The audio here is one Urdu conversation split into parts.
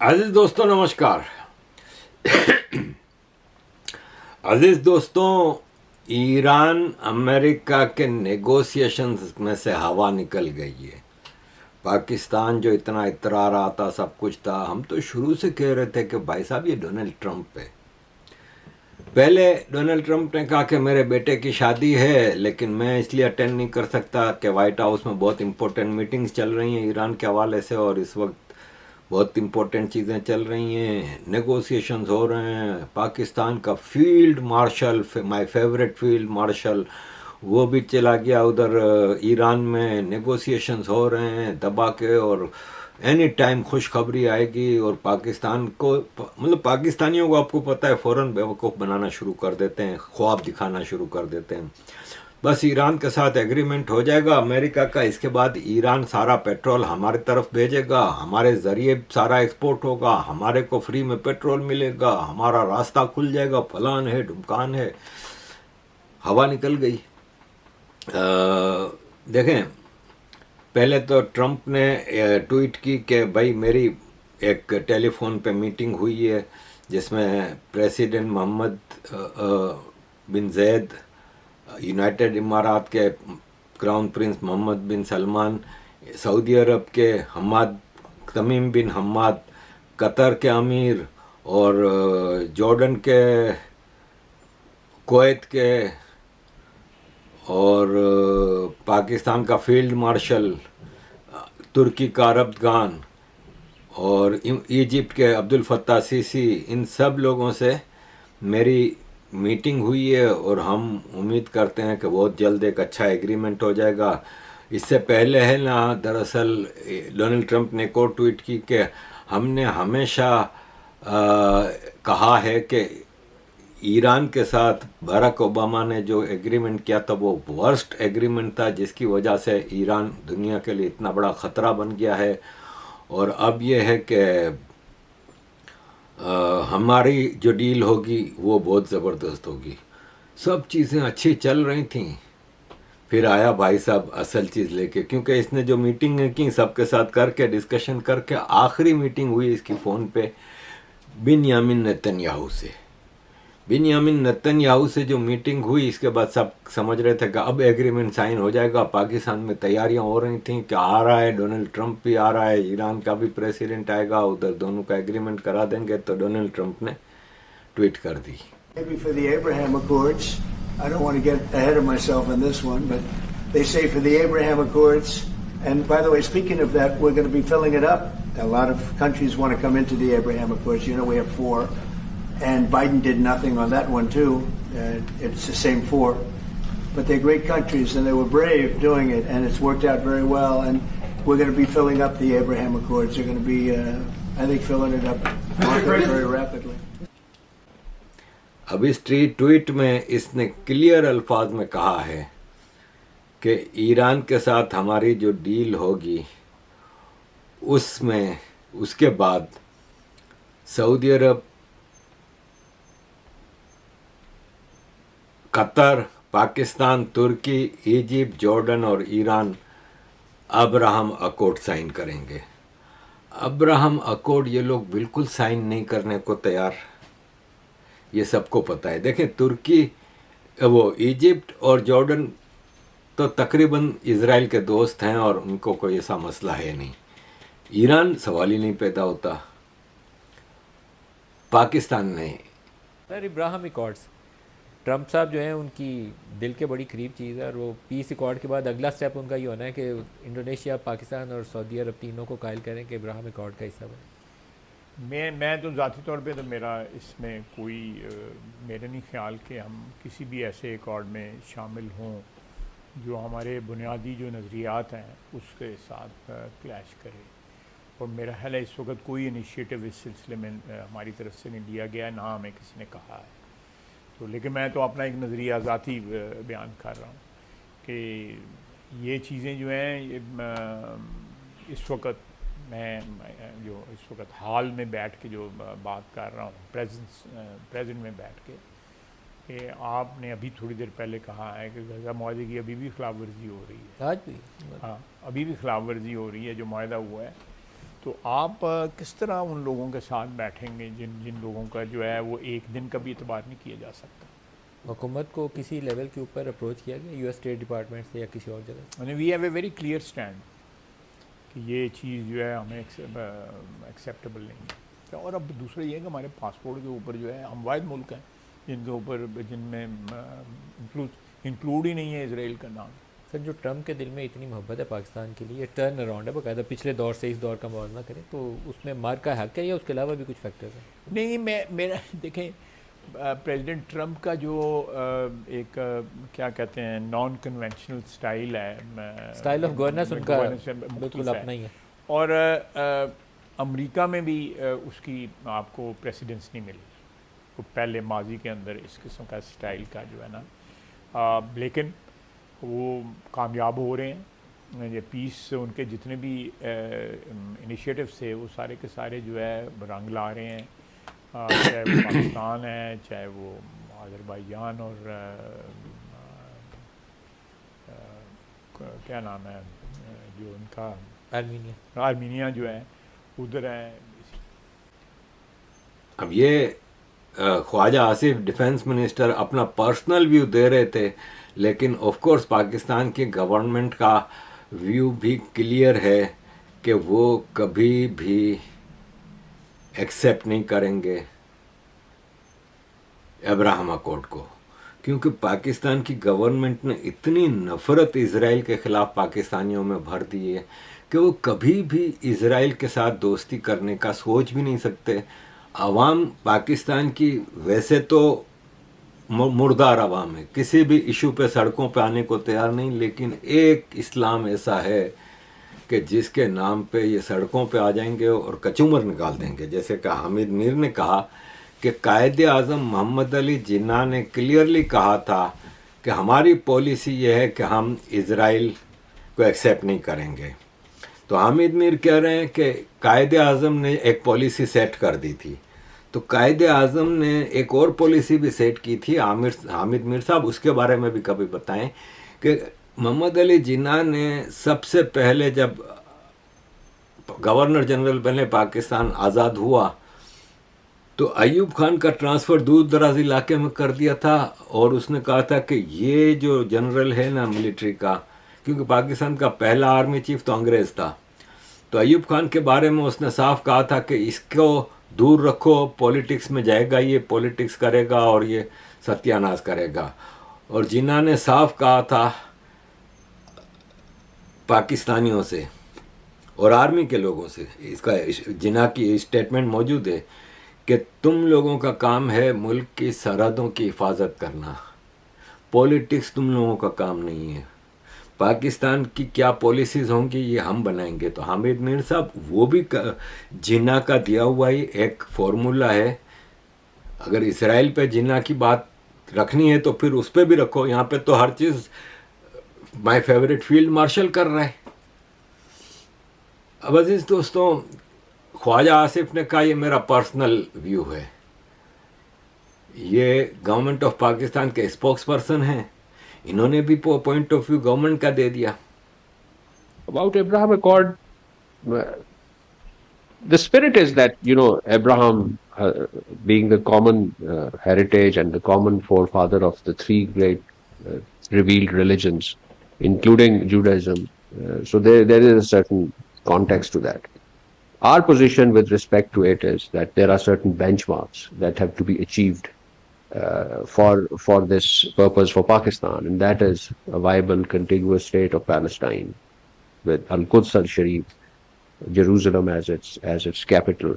عزیز دوستوں نمسکار. عزیز دوستوں، ایران امریکہ کے نیگوسیشنز میں سے ہوا نکل گئی ہے. پاکستان جو اتنا اترا رہا تھا، سب کچھ تھا، ہم تو شروع سے کہہ رہے تھے کہ بھائی صاحب یہ ڈونلڈ ٹرمپ ہے. پہلے ڈونلڈ ٹرمپ نے کہا کہ میرے بیٹے کی شادی ہے لیکن میں اس لیے اٹینڈ نہیں کر سکتا کہ وائٹ ہاؤس میں بہت امپورٹنٹ میٹنگز چل رہی ہیں ایران کے حوالے سے، اور اس وقت بہت امپورٹنٹ چیزیں چل رہی ہیں، نیگوسیشنز ہو رہے ہیں. پاکستان کا field marshal, my favourite field marshal, وہ بھی چلا گیا ادھر ایران میں. نیگوسیشنز ہو رہے ہیں دبا کے، اور اینی ٹائم خوشخبری آئے گی. اور پاکستان کو، مطلب پاکستانیوں کو، آپ کو پتہ ہے، فوراً بیوقوف بنانا شروع کر دیتے ہیں، خواب دکھانا شروع کر دیتے ہیں. بس ایران کے ساتھ ایگریمنٹ ہو جائے گا امریکہ کا، اس کے بعد ایران سارا پیٹرول ہمارے طرف بھیجے گا، ہمارے ذریعے سارا ایکسپورٹ ہوگا، ہمارے کو فری میں پیٹرول ملے گا، ہمارا راستہ کھل جائے گا، فلان ہے ڈمکان ہے. ہوا نکل گئی. دیکھیں، پہلے تو ٹرمپ نے ٹویٹ کی کہ بھائی میری ایک ٹیلی فون پہ میٹنگ ہوئی ہے جس میں پریسیڈنٹ محمد بن زید، یونائٹڈ امارات کے کراؤن پرنس محمد بن سلمان، سعودی عرب کے حماد، تمیم بن حماد، قطر کے امیر، اور جارڈن کے، کویت کے، اور پاکستان کا فیلڈ مارشل، ترکی کا اردغان، اور ایجپٹ کے عبدالفتاح سیسی، ان سب لوگوں سے میری میٹنگ ہوئی ہے اور ہم امید کرتے ہیں کہ بہت جلد ایک اچھا ایگریمنٹ ہو جائے گا. اس سے پہلے ہے نا، دراصل ڈونلڈ ٹرمپ نے ایک اور ٹویٹ کی کہ ہم نے ہمیشہ کہا ہے کہ ایران کے ساتھ باراک اوباما نے جو ایگریمنٹ کیا تھا وہ ورسٹ ایگریمنٹ تھا، جس کی وجہ سے ایران دنیا کے لیے اتنا بڑا خطرہ بن گیا ہے. اور اب یہ ہے کہ ہماری جو ڈیل ہوگی وہ بہت زبردست ہوگی. سب چیزیں اچھی چل رہی تھیں، پھر آیا بھائی صاحب اصل چیز لے کے، کیونکہ اس نے جو میٹنگیں کی سب کے ساتھ کر کے ڈسکشن کر کے، آخری میٹنگ ہوئی اس کی فون پہ بنیامین نتنیاہو سے. بنیامین نتنیاہو سے جو میٹنگ ہوئی، اس کے بعد سب سمجھ رہے تھے کہ اب ایگریمنٹ سائن ہو جائے گا. پاکستان میں تیاریاں ہو رہی تھیں کہ آ رہا ہے ڈونلڈ ٹرمپ بھی آ رہا ہے، ایران کا بھی پریسیڈنٹ آئے گا، ادھر دونوں کا ایگریمنٹ کرا دیں گے. تو ڈونلڈ ٹرمپ نے ٹویٹ کر دی. Maybe for the Abraham Accords, I don't want to get ahead of myself on this one, but they say for the Abraham Accords, and by the way, speaking of that, we're going to be filling it up. A lot of countries want to come into the Abraham Accords. You know, we have 4, and Biden did nothing on that one too. It's the same 4, but they're great countries, and they were brave doing it, and it's worked out very well, and we're going to be filling up the Abraham Accords. They're going to be, I think, filling it up very rapidly. اب اس ٹویٹ میں اس نے کلیئر الفاظ میں کہا ہے کہ ایران کے ساتھ ہماری جو ڈیل ہوگی اس میں، اس کے بعد سعودی عرب، قطر، پاکستان، ترکی، ایجپٹ، جارڈن اور ایران ابراہم اکورڈ سائن کریں گے. ابراہم اکورڈ یہ لوگ بالکل سائن نہیں کرنے کو تیار، یہ سب کو پتہ ہے. دیکھیں، ترکی، وہ ایجپٹ اور جارڈن تو تقریباً اسرائیل کے دوست ہیں اور ان کو کوئی ایسا مسئلہ ہے نہیں. ایران سوال ہی نہیں پیدا ہوتا. پاکستان نے سر ابراہم ایکارڈز، ٹرمپ صاحب جو ہیں ان کی دل کے بڑی قریب چیز ہے، اور وہ پیس ایکارڈ کے بعد اگلا سٹیپ ان کا یہ ہونا ہے کہ انڈونیشیا، پاکستان اور سعودی عرب تینوں کو قائل کریں کہ ابراہم ایکارڈ کا حصہ بنے. میں تو ذاتی طور پہ تو میرا اس میں کوئی میرا نہیں خیال کہ ہم کسی بھی ایسے ایکارڈ میں شامل ہوں جو ہمارے بنیادی جو نظریات ہیں اس کے ساتھ کلیش کرے. اور میرا خیال ہے اس وقت کوئی انیشیٹو اس سلسلے میں ہماری طرف سے نہیں لیا گیا ہے، نہ ہمیں کسی نے کہا ہے. تو لیکن میں تو اپنا ایک نظریہ ذاتی بیان کر رہا ہوں کہ یہ چیزیں جو ہیں اس وقت میں جو اس وقت حال میں بیٹھ کے جو بات کر رہا ہوں، پریزنٹ میں بیٹھ کے، کہ آپ نے ابھی تھوڑی دیر پہلے کہا ہے کہ غزہ معاہدے کی ابھی بھی خلاف ورزی ہو رہی ہے. آج بھی ہاں، ابھی بھی خلاف ورزی ہو رہی ہے. جو معاہدہ ہوا ہے تو آپ کس طرح ان لوگوں کے ساتھ بیٹھیں گے جن لوگوں کا جو ہے وہ ایک دن کا بھی اعتبار نہیں کیا جا سکتا؟ حکومت کو کسی لیول کے اوپر اپروچ کیا گیا، یو ایس اسٹیٹ ڈپارٹمنٹ سے یا کسی اور جگہ سے؟ یعنی we have a very clear stand کہ یہ چیز جو ہے ہمیں ایکسیپٹیبل نہیں ہے. اور اب دوسرا یہ ہے کہ ہمارے پاسپورٹ کے اوپر جو ہے ہم واحد ملک ہیں جن کے اوپر جن میں انکلوڈ ہی نہیں ہے اسرائیل کا نام. سر جو ٹرمپ کے دل میں اتنی محبت ہے پاکستان کے لیے، یہ ٹرن اراؤنڈ ہے باقاعدہ، پچھلے دور سے اس دور کا موازنہ کریں تو اس میں مارک کا حق ہے یا اس کے علاوہ بھی کچھ فیکٹرز ہیں؟ نہیں، میرا دیکھیں پریزیڈنٹ ٹرمپ کا جو ایک کیا کہتے ہیں نان کنونشنل اسٹائل ہے، اسٹائل آف گورننس ان کا بالکل اپنا ہی ہے. اور امریکہ میں بھی اس کی آپ کو پریسیڈنس نہیں ملی وہ پہلے ماضی کے اندر اس قسم کا اسٹائل کا جو ہے نا، لیکن وہ کامیاب ہو رہے ہیں. یہ پیس ان کے جتنے بھی انیشیٹوز تھے وہ سارے کے سارے جو ہے رنگ لا رہے ہیں، چاہے وہ پاکستان ہے، چاہے وہ آذربائیجان اور کیا نام ہے جو ان کا آرمینیا جو ہے ادھر ہے. اب یہ خواجہ آصف ڈیفنس منسٹر اپنا پرسنل ویو دے رہے تھے، لیکن آف کورس پاکستان کی گورنمنٹ کا ویو بھی کلیئر ہے کہ وہ کبھی بھی ایکسیپٹ نہیں کریں گے ابراہم اکارڈ کو، کیونکہ پاکستان کی گورنمنٹ نے اتنی نفرت اسرائیل کے خلاف پاکستانیوں میں بھر دی ہے کہ وہ کبھی بھی اسرائیل کے ساتھ دوستی کرنے کا سوچ بھی نہیں سکتے. عوام پاکستان کی ویسے تو مردار عوام ہے، کسی بھی ایشو پہ سڑکوں پہ آنے کو تیار نہیں، لیکن ایک اسلام ایسا ہے کہ جس کے نام پہ یہ سڑکوں پہ آ جائیں گے اور کچومر نکال دیں گے. جیسے کہ حامد میر نے کہا کہ قائد اعظم محمد علی جناح نے کلیئرلی کہا تھا کہ ہماری پالیسی یہ ہے کہ ہم اسرائیل کو ایکسیپٹ نہیں کریں گے. تو حامد میر کہہ رہے ہیں کہ قائد اعظم نے ایک پالیسی سیٹ کر دی تھی، تو قائد اعظم نے ایک اور پالیسی بھی سیٹ کی تھی. حامد میر صاحب اس کے بارے میں بھی کبھی بتائیں کہ محمد علی جناح نے سب سے پہلے جب گورنر جنرل بنے پاکستان آزاد ہوا تو ایوب خان کا ٹرانسفر دور دراز علاقے میں کر دیا تھا، اور اس نے کہا تھا کہ یہ جو جنرل ہے نا ملٹری کا، کیونکہ پاکستان کا پہلا آرمی چیف تو انگریز تھا، تو ایوب خان کے بارے میں اس نے صاف کہا تھا کہ اس کو دور رکھو، پولیٹکس میں جائے گا، یہ پولیٹکس کرے گا اور یہ ستیہ ناش کرے گا. اور جناح نے صاف کہا تھا پاکستانیوں سے اور آرمی کے لوگوں سے، اس کا جناح کی اسٹیٹمنٹ موجود ہے کہ تم لوگوں کا کام ہے ملک کی سرحدوں کی حفاظت کرنا، پولیٹکس تم لوگوں کا کام نہیں ہے. پاکستان کی کیا پالیسیز ہوں گی یہ ہم بنائیں گے. تو حامد میر صاحب وہ بھی جناح کا دیا ہوا ہی ایک فارمولا ہے. اگر اسرائیل پہ جناح کی بات رکھنی ہے تو پھر اس پہ بھی رکھو، یہاں پہ تو ہر چیز مائی فیوریٹ فیلڈ مارشل کر رہا ہے. اب عزیز دوستوں، خواجہ آصف نے کہا یہ میرا پرسنل ویو ہے، یہ گورنمنٹ آف پاکستان کے اسپوکس پرسن ہیں، انہوں نے بھی پوائنٹ آف ویو گورنمنٹ کا دے دیا. About Abraham Accord, the spirit is that, Abraham, being the common heritage and the common forefather of the three great revealed religions, including Judaism, so there is a certain context to that. Our position with respect to it is that there are certain benchmarks that have to be achieved for this purpose for Pakistan, and that is a viable contiguous state of Palestine with Al-Quds al-Sharif, Jerusalem as its capital,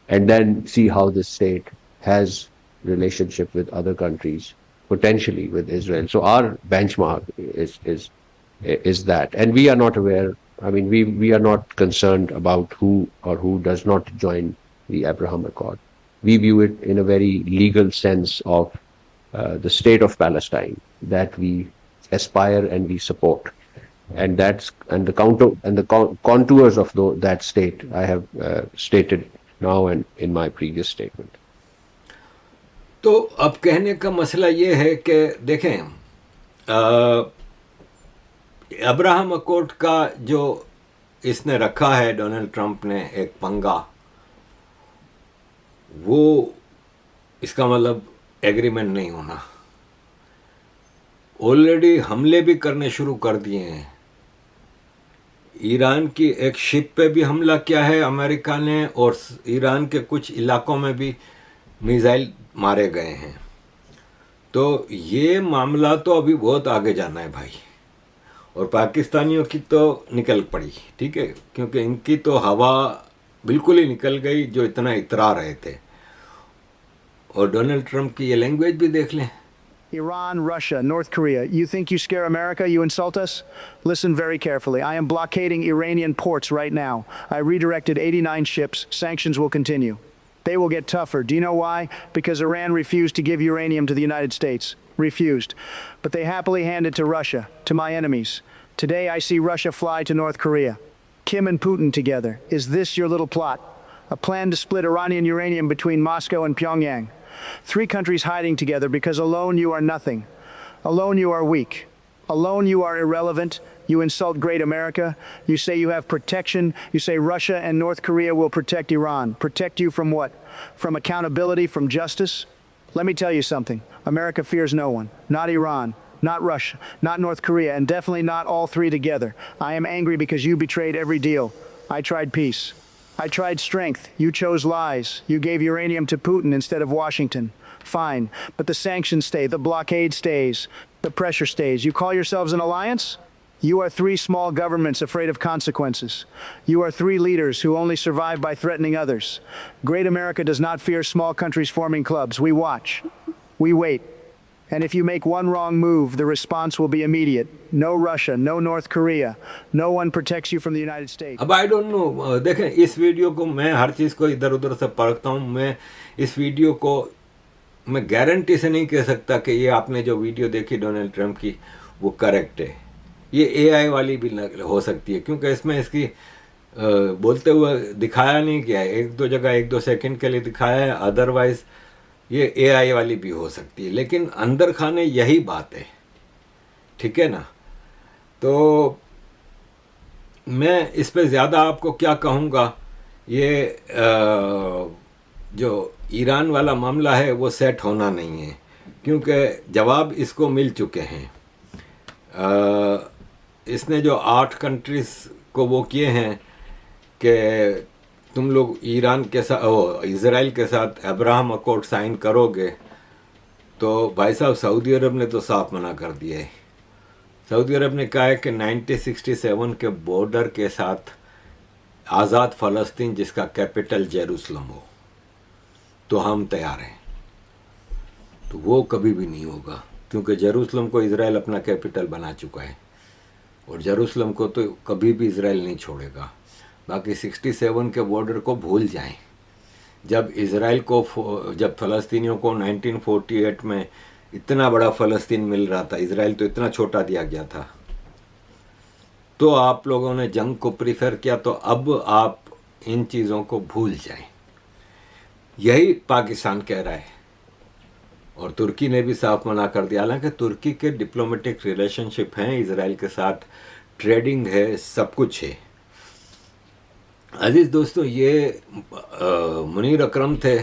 and then see how this state has relationship with other countries, potentially with Israel. So our benchmark is that, and we are not aware. I mean, we are not concerned about who does not join the Abraham Accord. We view it in a very legal sense of the state of Palestine that we aspire and we support, and the contours of that state I have stated now and in my previous statement. تو اب کہنے کا مسئلہ یہ ہے کہ دیکھیں ابراہم اکارڈ کا جو اس نے رکھا ہے ڈونلڈ ٹرمپ نے ایک پنگا, وہ اس کا مطلب ایگریمنٹ نہیں ہونا. آلریڈی حملے بھی کرنے شروع کر دیے ہیں. ایران کی ایک شپ پہ بھی حملہ کیا ہے امریکہ نے, اور ایران کے کچھ علاقوں میں بھی میزائل مارے گئے ہیں. تو یہ معاملہ تو ابھی بہت آگے جانا ہے بھائی, اور پاکستانیوں کی تو نکل پڑی, ٹھیک ہے, کیونکہ ان کی تو ہوا بالکل ہی نکل گئی جو اتنا اترا رہے تھے. اور ڈونلڈ ٹرمپ کی یہ لینگویج بھی دیکھ لیں. Iran, Russia, North Korea. You think you scare America? You insult us? Listen very carefully. I am blockading Iranian ports right now. I redirected 89 ships. Sanctions will continue. They will get tougher. Do you know why? Because Iran refused to give uranium to the United States. Refused. But they happily handed to Russia, to my enemies. Today I see Russia fly to North Korea. Kim and Putin together. Is this your little plot? A plan to split Iranian uranium between Moscow and Pyongyang. 3 countries hiding together because alone you are nothing. Alone you are weak. Alone you are irrelevant. You insult great America. You say you have protection. You say Russia and North Korea will protect Iran. Protect you from what? From accountability, from justice? Let me tell you something. America fears no one. Not Iran, not Russia, not North Korea, and definitely not all 3 together. I am angry because you betrayed every deal. I tried peace. I tried strength. You chose lies. You gave uranium to Putin instead of Washington. Fine, but the sanctions stay, the blockade stays, the pressure stays. You call yourselves an alliance? You are 3 small governments afraid of consequences. You are 3 leaders who only survive by threatening others. Great America does not fear small countries forming clubs. We watch. We wait. And if you make one wrong move, the response will be immediate. No Russia, no North Korea. No one protects you from the United States. اب آئی ڈونٹ نو, دیکھیں اس ویڈیو کو میں ہر چیز کو ادھر ادھر سے پرکھتا ہوں. میں اس ویڈیو کو میں گارنٹی سے نہیں کہہ سکتا کہ یہ آپ نے جو ویڈیو دیکھی ڈونلڈ ٹرمپ کی وہ کریکٹ ہے. یہ اے آئی والی بھی ہو سکتی ہے, کیونکہ اس میں اس کی بولتے ہوئے دکھایا نہیں گیا ہے. 1-2 جگہ 1-2 سیکنڈ کے لیے دکھایا ہے, ادروائز یہ اے آئی والی بھی ہو سکتی ہے. لیکن اندر کھانے یہی بات ہے, ٹھیک ہے نا. تو میں اس پہ زیادہ آپ کو کیا کہوں گا. یہ جو ایران والا معاملہ ہے وہ سیٹ ہونا نہیں ہے, کیونکہ جواب اس کو مل چکے ہیں. اس نے جو 8 کنٹریز کو وہ کیے ہیں کہ تم لوگ ایران کے ساتھ اسرائیل کے ساتھ ابراہم اکارڈ سائن کرو گے, تو بھائی صاحب سعودی عرب نے تو صاف منع کر دیا ہے. سعودی عرب نے کہا ہے کہ 1967 کے بارڈر کے ساتھ آزاد فلسطین جس کا کیپٹل جیروسلم ہو تو ہم تیار ہیں. تو وہ کبھی بھی نہیں ہوگا, کیونکہ جیروسلم کو اسرائیل اپنا کیپٹل بنا چکا ہے, اور جیروسلم کو تو کبھی بھی اسرائیل نہیں چھوڑے گا. باقی 67 کے بارڈر کو بھول جائیں. جب اسرائیل کو جب فلسطینیوں کو 1948 میں اتنا بڑا فلسطین مل رہا تھا, اسرائیل تو اتنا چھوٹا دیا گیا تھا, تو آپ لوگوں نے جنگ کو پریفر کیا. تو اب آپ ان چیزوں کو بھول جائیں. یہی پاکستان کہہ رہا ہے, اور ترکی نے بھی صاف منع کر دیا. حالانکہ ترکی کے ڈپلومیٹک ریلیشن شپ ہیں اسرائیل کے ساتھ, ٹریڈنگ ہے, سب کچھ ہے. عزیز دوستو, یہ منیر اکرم تھے,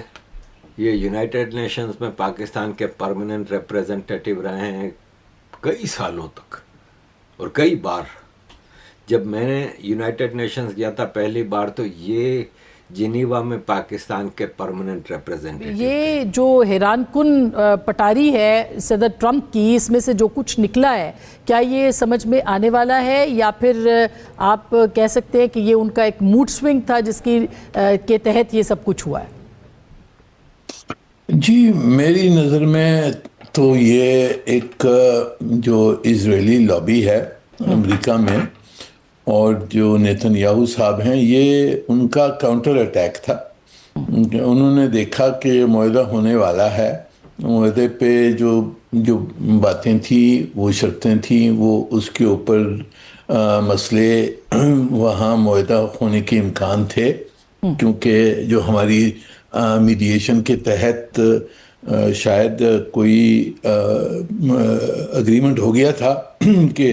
یہ یونائٹڈ نیشنز میں پاکستان کے پرماننٹ ریپریزنٹیٹیو رہے ہیں کئی سالوں تک, اور کئی بار. جب میں نے یونائٹڈ نیشنز گیا تھا پہلی بار, تو یہ جنیوا میں پاکستان کے پرماننٹ ریپریزنٹیٹیو. یہ جو حیران کن پٹاری ہے صدر ٹرمپ کی, اس میں سے جو کچھ نکلا ہے, کیا یہ سمجھ میں آنے والا ہے, یا پھر آپ کہہ سکتے ہیں کہ یہ ان کا ایک موڈ سوئنگ تھا جس کے تحت یہ سب کچھ ہوا ہے؟ جی میری نظر میں تو یہ ایک جو اسرائیلی لابی ہے امریکہ میں, اور جو نیتن یاہو صاحب ہیں, یہ ان کا کاؤنٹر اٹیک تھا. انہوں نے دیکھا کہ معاہدہ ہونے والا ہے, معاہدے پہ جو باتیں تھیں, وہ شرطیں تھیں, وہ اس کے اوپر مسئلے وہاں معاہدہ ہونے کے امکان تھے, کیونکہ جو ہماری میڈیشن کے تحت شاید کوئی اگریمنٹ ہو گیا تھا کہ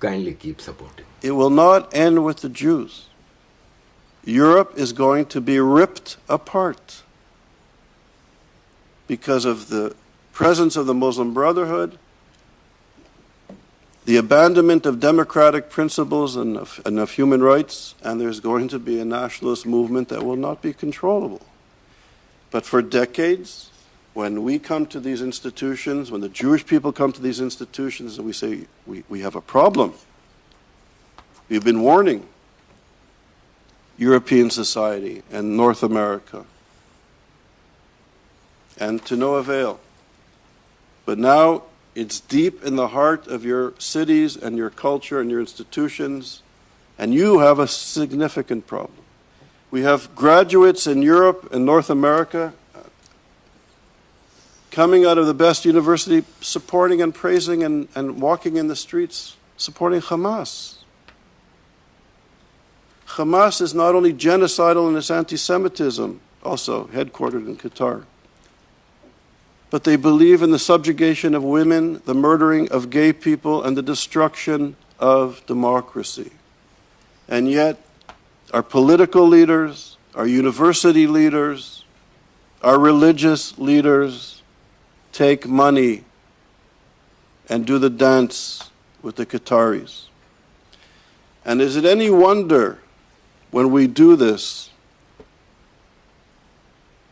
Kindly keep supporting. It will not end with the Jews. Europe is going to be ripped apart because of the presence of the Muslim Brotherhood, the abandonment of democratic principles and of human rights, and there's going to be a nationalist movement that will not be controllable. But for decades, when we come to these institutions, when the Jewish people come to these institutions and we say, we have a problem, we've been warning European society and North America, and to no avail. But now it's deep in the heart of your cities and your culture and your institutions, and you have a significant problem. We have graduates in Europe and North America coming out of the best university supporting and praising and walking in the streets supporting Hamas. Hamas is not only genocidal in its anti-Semitism, also headquartered in Qatar, but they believe in the subjugation of women, the murdering of gay people, and the destruction of democracy. And yet, our political leaders, our university leaders, our religious leaders take money and do the dance with the Qataris. And is it any wonder when we do this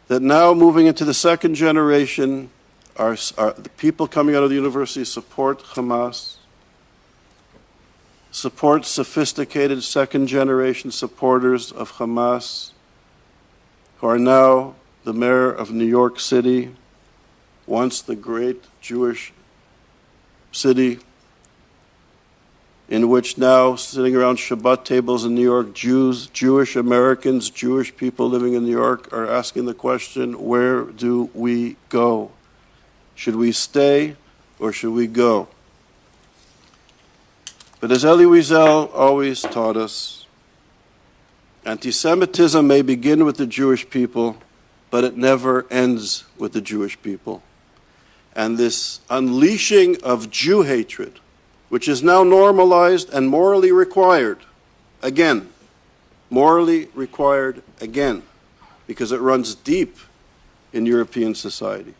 that now moving into the second generation, the people coming out of the university support Hamas, support sophisticated second generation supporters of Hamas, who are now the mayor of New York City, once the great Jewish city, in which now, sitting around Shabbat tables in New York, Jews, Jewish Americans, Jewish people living in New York are asking the question, where do we go? Should we stay or should we go? But as Elie Wiesel always taught us, anti-Semitism may begin with the Jewish people, but it never ends with the Jewish people. And this unleashing of Jew hatred, which is now normalized and morally required again, because it runs deep in European society.